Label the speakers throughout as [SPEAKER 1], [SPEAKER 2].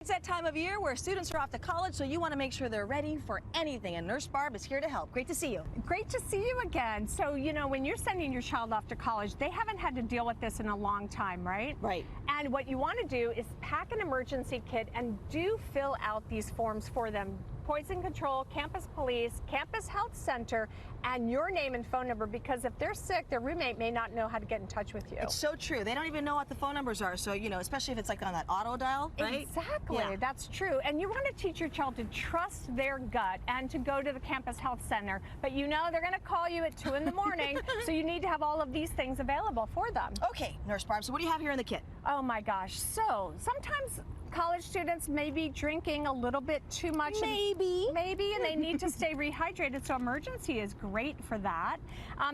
[SPEAKER 1] It's that time of year where students are off to college, so you want to make sure they're ready for anything, and Nurse Barb is here to help. Great to see you.
[SPEAKER 2] Great to see you again. So, you know, when you're sending your child off to college, they haven't had to deal with this in a long time, right?
[SPEAKER 1] Right.
[SPEAKER 2] And what you want to do is pack an emergency kit and do fill out these forms for them. Poison control, campus police, campus health center, and your name and phone number, because if they're sick, their roommate may not know how to get in touch with you.
[SPEAKER 1] It's so true. They don't even know what the phone numbers are, so, you know, especially if it's like on that auto dial, right?
[SPEAKER 2] Exactly.
[SPEAKER 1] Yeah.
[SPEAKER 2] That's true. And you want to teach your child to trust their gut and to go to the campus health center. But you know they're going to call you at 2 in the morning, so you need to have all of these things available for them.
[SPEAKER 1] Okay, Nurse Barb, so what do you have here in the kit?
[SPEAKER 2] Oh my gosh. So sometimes college students may be drinking a little bit too much.
[SPEAKER 1] Maybe,
[SPEAKER 2] and they need to stay rehydrated, so emergency is great for that.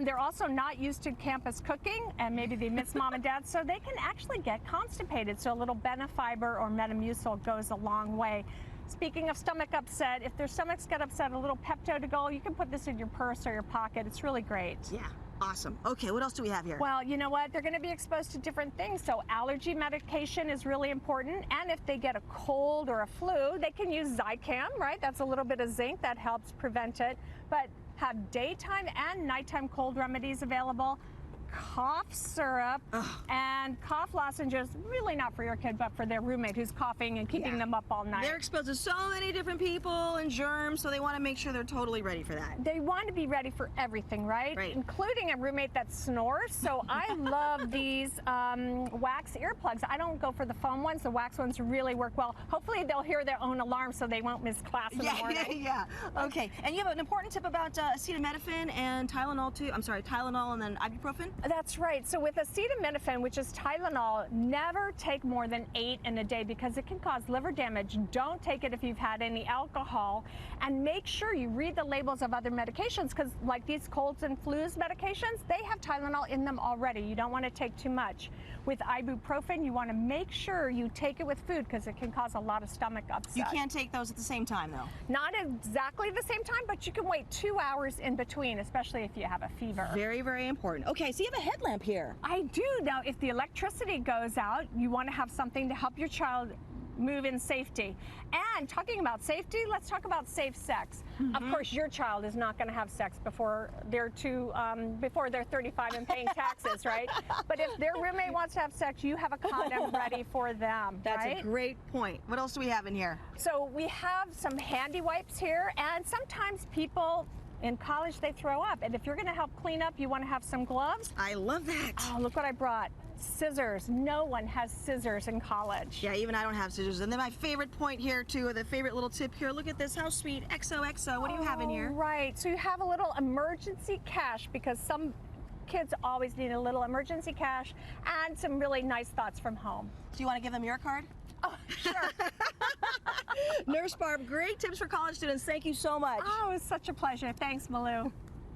[SPEAKER 2] They're also not used to campus cooking, and maybe they miss mom and dad, so they can actually get constipated. So a little Benefiber or Metamucil goes a long way. Speaking of stomach upset, if their stomachs get upset, a little Pepto-to-go, you can put this in your purse or your pocket. It's really great.
[SPEAKER 1] Yeah. Awesome. Okay, what else do we have here?
[SPEAKER 2] Well, you know what? They're going to be exposed to different things. So allergy medication is really important. And if they get a cold or a flu, they can use Zicam, right? That's a little bit of zinc that helps prevent it. But have daytime and nighttime cold remedies available. Cough syrup and cough lozenges, really not for your kid, but for their roommate who's coughing and keeping them up all night.
[SPEAKER 1] They're exposed to so many different people and germs, so they want to make sure they're totally ready for that.
[SPEAKER 2] They want to be ready for everything, right? Including a roommate that snores. So I love these wax earplugs. I don't go for the foam ones. The wax ones really work well. Hopefully they'll hear their own alarm so they won't miss class in the morning.
[SPEAKER 1] Yeah. Okay. And you have an important tip about acetaminophen and Tylenol too. I'm sorry, Tylenol and then ibuprofen?
[SPEAKER 2] That's right. So with acetaminophen, which is Tylenol, never take more than 8 in a day because it can cause liver damage. Don't take it if you've had any alcohol. And make sure you read the labels of other medications, because like these colds and flus medications, they have Tylenol in them already. You don't want to take too much. With ibuprofen, you want to make sure you take it with food because it can cause a lot of stomach upset.
[SPEAKER 1] You can't take those at the same time, though.
[SPEAKER 2] Not exactly the same time, but you can wait 2 hours in between, especially if you have a fever.
[SPEAKER 1] Very, very important. Okay, so you have a headlamp here.
[SPEAKER 2] I do. Now, if the electricity goes out, you want to have something to help your child move in safety. And talking about safety, let's talk about safe sex. Of course, your child is not going to have sex before they're 35 and paying taxes, right? But if their roommate wants to have sex, you have a condom ready for them.
[SPEAKER 1] That's
[SPEAKER 2] right?
[SPEAKER 1] a great point. What else do we have in here?
[SPEAKER 2] So we have some handy wipes here, and sometimes people in college, they throw up. And if you're going to help clean up, you want to have some gloves.
[SPEAKER 1] I love that.
[SPEAKER 2] Oh, look what I brought. Scissors. No one has scissors in college.
[SPEAKER 1] Yeah, even I don't have scissors. And then my favorite point here, too, or the favorite little tip here, look at this. How sweet. XOXO. What do you have in here?
[SPEAKER 2] Right. So you have a little emergency cash, because some kids always need a little emergency cash, and some really nice thoughts from home.
[SPEAKER 1] Do you want to give them your card?
[SPEAKER 2] Oh, sure.
[SPEAKER 1] Nurse Barb, great tips for college students. Thank you so much.
[SPEAKER 2] Oh, it was such a pleasure. Thanks, Malou.